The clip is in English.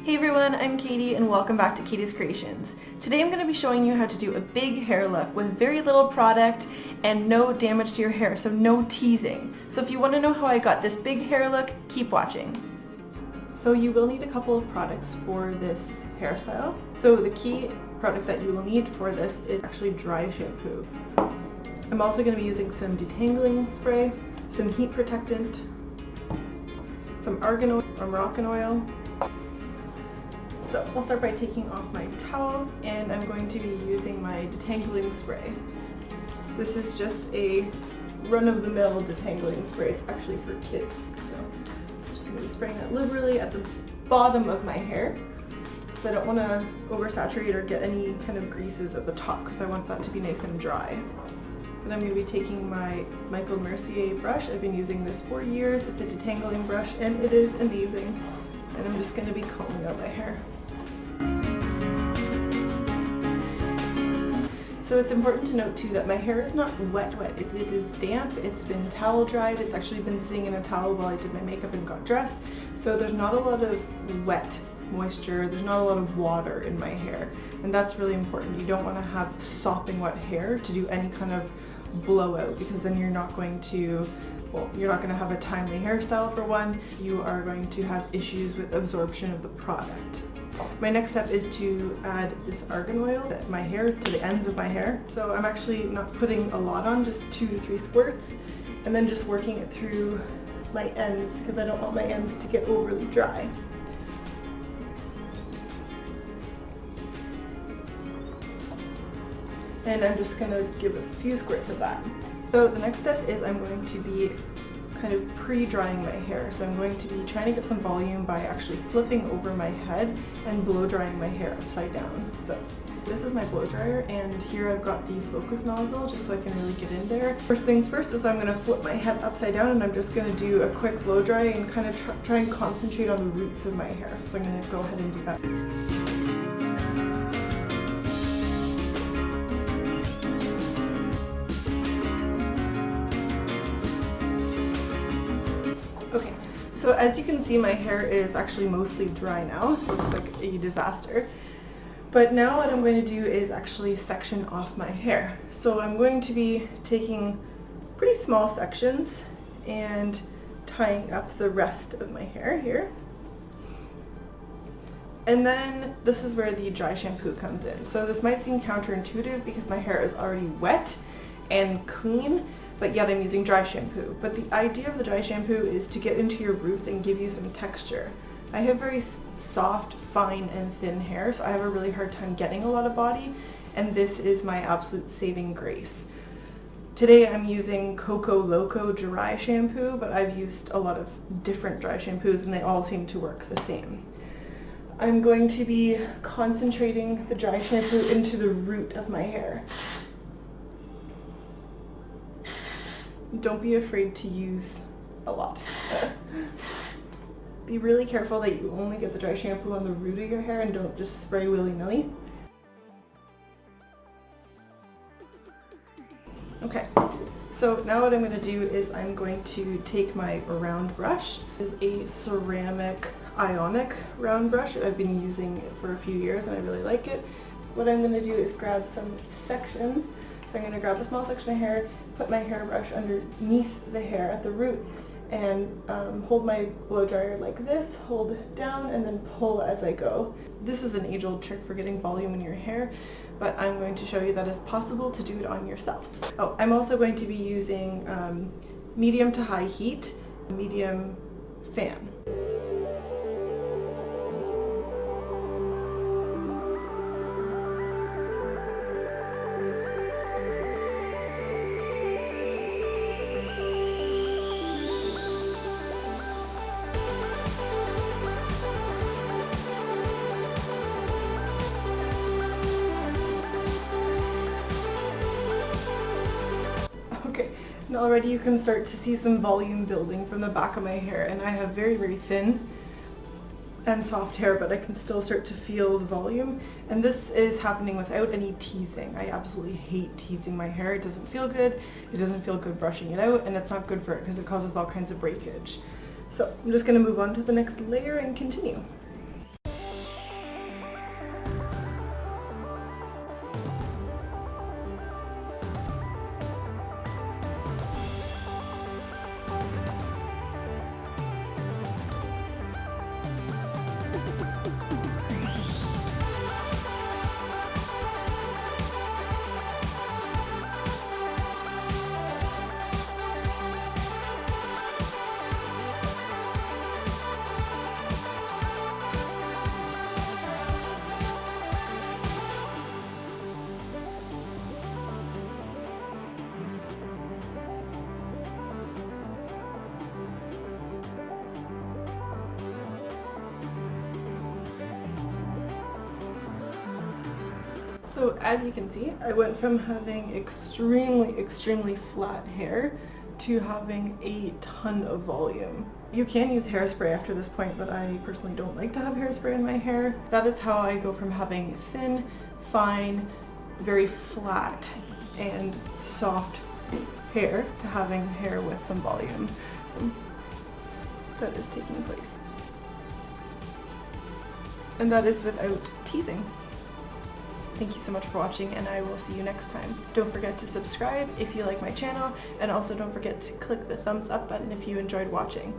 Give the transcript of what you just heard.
Hey everyone, I'm Katie and welcome back to Katie's Creations. Today I'm going to be showing you how to do a big hair look with very little product and no damage to your hair, so no teasing. So if you want to know how I got this big hair look, keep watching. So you will need a couple of products for this hairstyle. So the key product that you will need for this is actually dry shampoo. I'm also going to be using some detangling spray, some heat protectant, some argan oil or Moroccan oil. So I'll start by taking off my towel and I'm going to be using my detangling spray. This is just a run-of-the-mill detangling spray. It's actually for kids. So I'm just going to be spraying that liberally at the bottom of my hair because I don't want to oversaturate or get any kind of greases at the top because I want that to be nice and dry. And I'm going to be taking my Michael Mercier brush. I've been using this for years. It's a detangling brush and it is amazing. And I'm just going to be combing out my hair. So it's important to note too that my hair is not wet. It is damp, it's been towel dried, it's actually been sitting in a towel while I did my makeup and got dressed. So there's not a lot of wet moisture, there's not a lot of water in my hair. And that's really important. You don't want to have sopping wet hair to do any kind of blowout because then you're not going to have a timely hairstyle for one. You are going to have issues with absorption of the product. My next step is to add this argan oil to my hair, to the ends of my hair. So I'm actually not putting a lot on, just 2 to 3 squirts, and then just working it through my ends because I don't want my ends to get overly dry. And I'm just going to give a few squirts of that. So the next step is I'm going to be kind of pre-drying my hair. So I'm going to be trying to get some volume by actually flipping over my head and blow drying my hair upside down. So this is my blow dryer and here I've got the focus nozzle just so I can really get in there. First things first is I'm going to flip my head upside down and I'm just going to do a quick blow dry and kind of try and concentrate on the roots of my hair. So I'm going to go ahead and do that. Okay, so as you can see my hair is actually mostly dry now. It looks like a disaster. But now what I'm going to do is actually section off my hair. So I'm going to be taking pretty small sections and tying up the rest of my hair here. And then this is where the dry shampoo comes in. So this might seem counterintuitive because my hair is already wet and clean, but yet I'm using dry shampoo. But the idea of the dry shampoo is to get into your roots and give you some texture. I have very soft, fine, and thin hair, so I have a really hard time getting a lot of body, and this is my absolute saving grace. Today I'm using Coco Loco dry shampoo, but I've used a lot of different dry shampoos and they all seem to work the same. I'm going to be concentrating the dry shampoo into the root of my hair. Don't be afraid to use a lot. Be really careful that you only get the dry shampoo on the root of your hair and don't just spray willy-nilly. Okay, so now what I'm going to do is I'm going to take my round brush. This is a ceramic ionic round brush. I've been using it for a few years and I really like it. What I'm going to do is grab some sections. So I'm going to grab a small section of hair, put my hairbrush underneath the hair at the root, and hold my blow dryer like this, hold down, and then pull as I go. This is an age-old trick for getting volume in your hair, but I'm going to show you that it's possible to do it on yourself. Oh, I'm also going to be using medium to high heat, medium fan. And already you can start to see some volume building from the back of my hair, and I have very, very thin and soft hair, but I can still start to feel the volume, and this is happening without any teasing. I absolutely hate teasing my hair. It doesn't feel good, it doesn't feel good brushing it out, and it's not good for it because it causes all kinds of breakage. So I'm just going to move on to the next layer and continue. So as you can see, I went from having extremely flat hair to having a ton of volume. You can use hairspray after this point, but I personally don't like to have hairspray in my hair. That is how I go from having thin, fine, very flat and soft hair to having hair with some volume. So that is taking place. And that is without teasing. Thank you so much for watching, and I will see you next time. Don't forget to subscribe if you like my channel, and also don't forget to click the thumbs up button if you enjoyed watching.